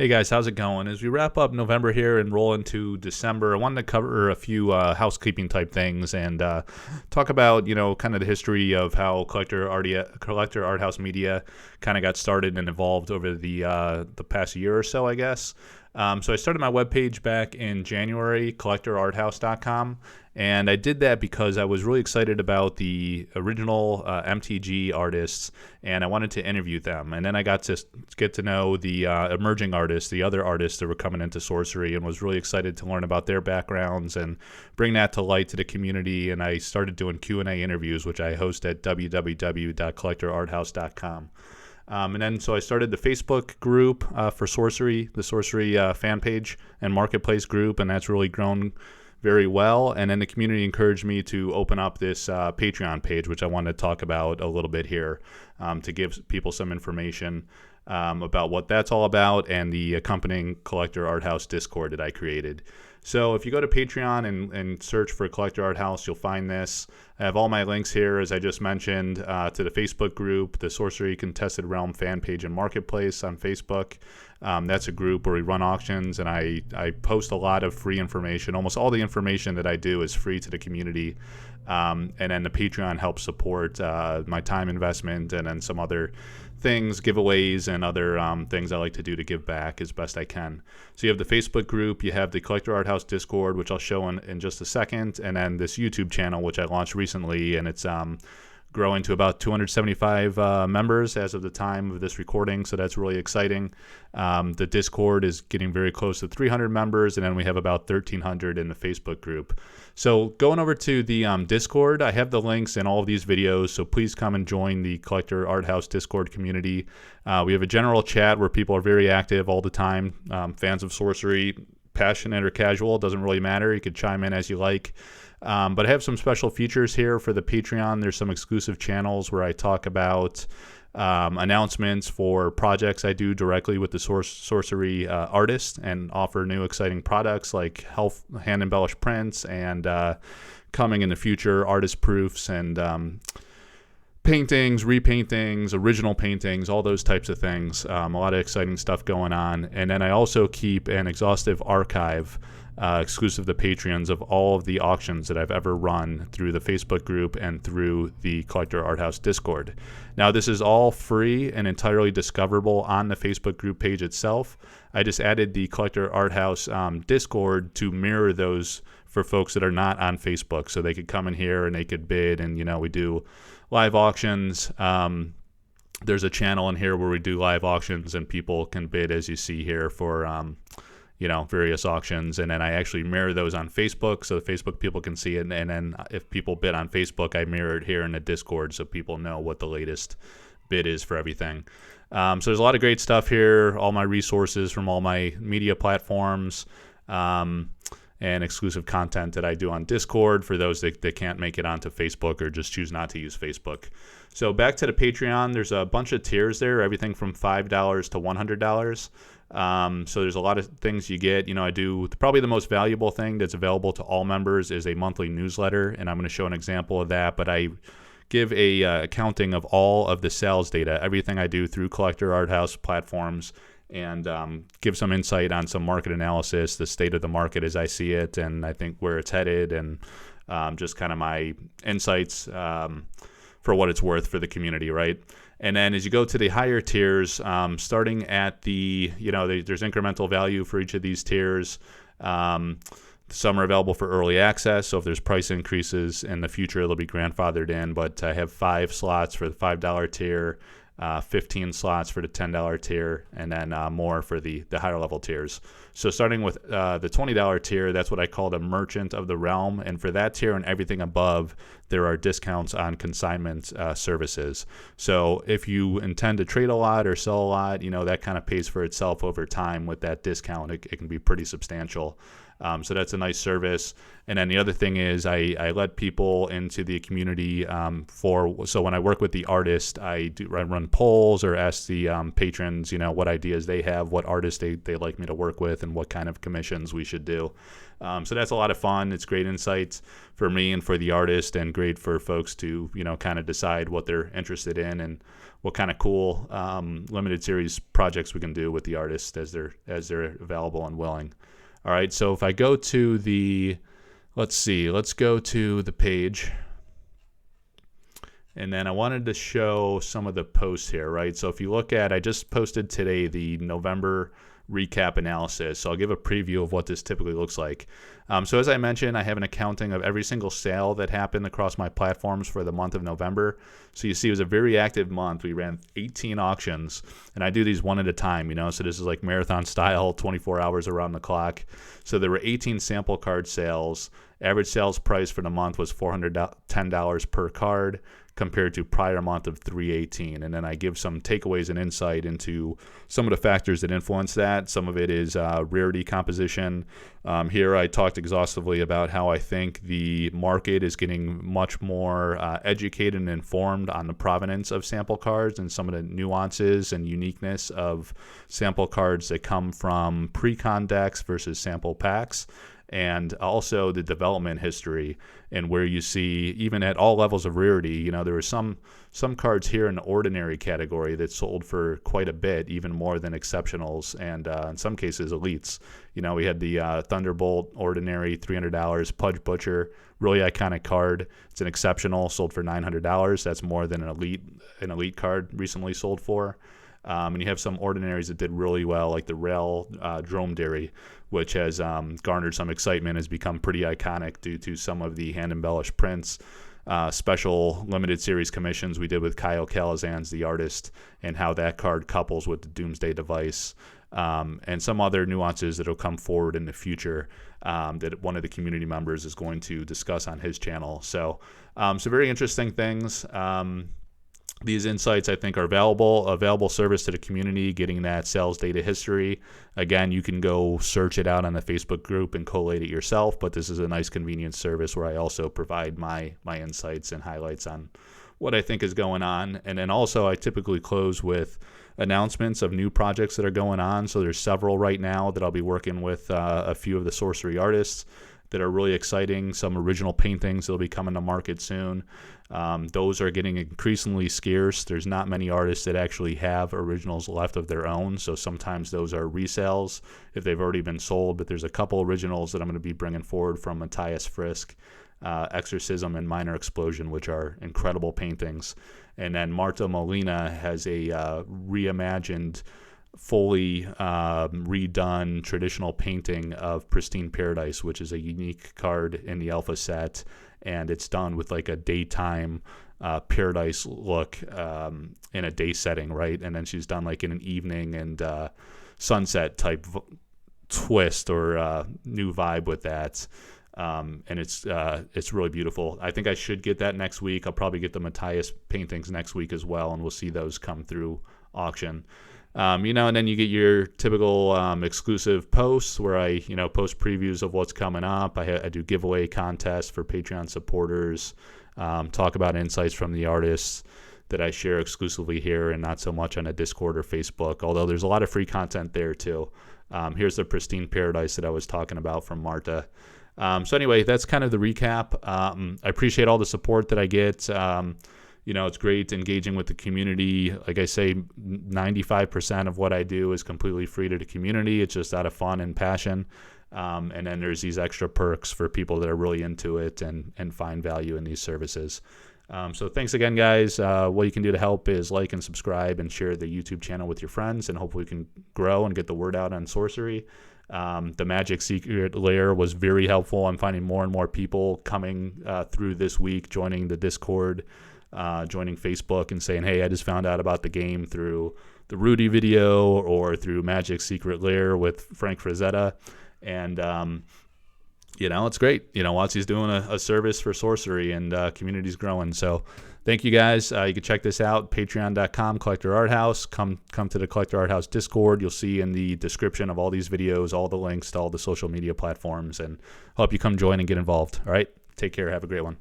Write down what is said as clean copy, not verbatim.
Hey guys, how's it going? As we wrap up November here and roll into December, I wanted to cover a few housekeeping type things and talk about, kind of the history of how Collector Arthouse Media kind of got started and evolved over the past year or so, I guess. So I started my webpage back in January, collectorarthouse.com, and I did that because I was really excited about the original MTG artists, and I wanted to interview them. And then I got to get to know the emerging artists, the other artists that were coming into Sorcery, and was really excited to learn about their backgrounds and bring that to light to the community. And I started doing Q&A interviews, which I host at www.collectorarthouse.com. And then so I started the Facebook group for Sorcery, the Sorcery fan page and marketplace group, and that's really grown very well. And then the community encouraged me to open up this Patreon page, which I wanted to talk about a little bit here to give people some information about what that's all about and the accompanying Collector Arthouse Discord that I created. So if you go to Patreon and search for Collector Arthouse, you'll find this. I have all my links here, as I just mentioned, to the Facebook group, the Sorcery Contested Realm fan page and marketplace on Facebook. That's a group where we run auctions, and I post a lot of free information. Almost all the information that I do is free to the community. And then the Patreon helps support my time investment and then some other things, giveaways, and other things I like to do to give back as best I can. So you have the Facebook group, you have the Collector Arthouse Discord, which I'll show in just a second, and then this YouTube channel, which I launched recently, and it's growing to about 275 members as of the time of this recording, so that's really exciting. The Discord is getting very close to 300 members, and then we have about 1,300 in the Facebook group. So going over to the Discord, I have the links in all of these videos, so please come and join the Collector Arthouse Discord community. We have a general chat where people are very active all the time, fans of Sorcery, passionate or casual, doesn't really matter. You could chime in as you like. But I have some special features here for the Patreon. There's some exclusive channels where I talk about announcements for projects I do directly with the Sorcery artist and offer new exciting products like hand embellished prints and coming in the future artist proofs and paintings, repaintings, original paintings, all those types of things. A lot of exciting stuff going on. And then I also keep an exhaustive archive exclusive to Patreons of all of the auctions that I've ever run through the Facebook group and through the Collector Arthouse Discord. Now, this is all free and entirely discoverable on the Facebook group page itself. I just added the Collector Arthouse Discord to mirror those for folks that are not on Facebook, so they could come in here and they could bid, and we do live auctions. There's a channel in here where we do live auctions and people can bid, as you see here, for various auctions, and then I actually mirror those on Facebook so the Facebook people can see it, and then if people bid on Facebook, I mirror it here in the Discord so people know what the latest bid is for everything. So there's a lot of great stuff here, all my resources from all my media platforms, and exclusive content that I do on Discord for those that can't make it onto Facebook or just choose not to use Facebook. So back to the Patreon, there's a bunch of tiers there, everything from $5 to $100. So there's a lot of things you get. I do probably the most valuable thing that's available to all members is a monthly newsletter, and I'm going to show an example of that, but I give a accounting of all of the sales data, everything I do through Collector Arthouse platforms, and give some insight on some market analysis, the state of the market as I see it, and I think where it's headed, and just kind of my insights for what it's worth for the community, right? And then as you go to the higher tiers, starting at there's incremental value for each of these tiers. Some are available for early access, so if there's price increases in the future, it'll be grandfathered in. But I have 5 slots for the $5 tier, 15 slots for the $10 tier, and then more for the higher level tiers. So starting with the $20 tier, that's what I call the Merchant of the Realm. And for that tier and everything above, there are discounts on consignment services. So if you intend to trade a lot or sell a lot, that kind of pays for itself over time with that discount. It can be pretty substantial. So that's a nice service. And then the other thing is I let people into the community so when I work with the artist, I run polls or ask the patrons, what ideas they have, what artists they like me to work with, and what kind of commissions we should do. So that's a lot of fun. It's great insights for me and for the artist, and great for folks to, kind of decide what they're interested in and what kind of cool limited series projects we can do with the artist as they're available and willing. All right, so if I go to let's go to the page. And then I wanted to show some of the posts here, right? So if you look at, I just posted today the November recap analysis. So I'll give a preview of what this typically looks like. So as I mentioned, I have an accounting of every single sale that happened across my platforms for the month of November. So you see it was a very active month. We ran 18 auctions, and I do these one at a time, so this is like marathon style, 24 hours around the clock. So there were 18 sample card sales. Average sales price for the month was $410 per card, compared to prior month of $318. And then I give some takeaways and insight into some of the factors that influence that. Some of it is rarity composition. Here I talked exhaustively about how I think the market is getting much more educated and informed on the provenance of sample cards and some of the nuances and uniqueness of sample cards that come from pre-con decks versus sample packs. And also the development history, and where you see, even at all levels of rarity, there were some cards here in the ordinary category that sold for quite a bit, even more than exceptionals, and in some cases elites. We had the Thunderbolt ordinary, $300, Pudge Butcher, really iconic card. It's an exceptional, sold for $900. That's more than an elite card recently sold for. And you have some ordinaries that did really well, like the Rail Dromedary, which has garnered some excitement, has become pretty iconic due to some of the hand-embellished prints, special limited series commissions we did with Kyle Calazans, the artist, and how that card couples with the Doomsday Device, and some other nuances that will come forward in the future that one of the community members is going to discuss on his channel. So very interesting things. These insights, I think, are available service to the community, getting that sales data history. Again, you can go search it out on the Facebook group and collate it yourself, but this is a nice convenience service where I also provide my insights and highlights on what I think is going on. And then also I typically close with announcements of new projects that are going on. So there's several right now that I'll be working with a few of the Sorcery artists that are really exciting. Some original paintings that'll be coming to market soon. Those are getting increasingly scarce. There's not many artists that actually have originals left of their own, so sometimes those are resales if they've already been sold, but there's a couple originals that I'm going to be bringing forward from Matthias Frisk, Exorcism, and Minor Explosion, which are incredible paintings. And then Marta Molina has a reimagined, fully redone traditional painting of Pristine Paradise, which is a unique card in the alpha set, and it's done with like a daytime paradise look in a day setting, right? And then she's done like in an evening and sunset type twist or new vibe with that. And it's really beautiful. I think I should get that next week. I'll probably get the Matthias paintings next week as well, and we'll see those come through auction. And then you get your typical exclusive posts where I, post previews of what's coming up. I do giveaway contests for Patreon supporters, talk about insights from the artists that I share exclusively here and not so much on a Discord or Facebook, although there's a lot of free content there too. Here's the Pristine Paradise that I was talking about from Marta. So anyway, that's kind of the recap. I appreciate all the support that I get. It's great engaging with the community. Like I say, 95% of what I do is completely free to the community. It's just out of fun and passion. And then there's these extra perks for people that are really into it and find value in these services. So thanks again, guys. What you can do to help is like and subscribe and share the YouTube channel with your friends, and hopefully we can grow and get the word out on Sorcery. The Magic Secret Lair was very helpful. I'm finding more and more people coming through this week, joining the Discord, joining Facebook and saying, hey, I just found out about the game through the Rudy video or through Magic Secret Lair with Frank Frazetta. And, it's great. Watsy's doing a service for sorcery, and community's growing. So thank you guys. You can check this out, patreon.com, Collector Arthouse. Come to the Collector Arthouse Discord. You'll see in the description of all these videos, all the links to all the social media platforms, and hope you come join and get involved. All right. Take care. Have a great one.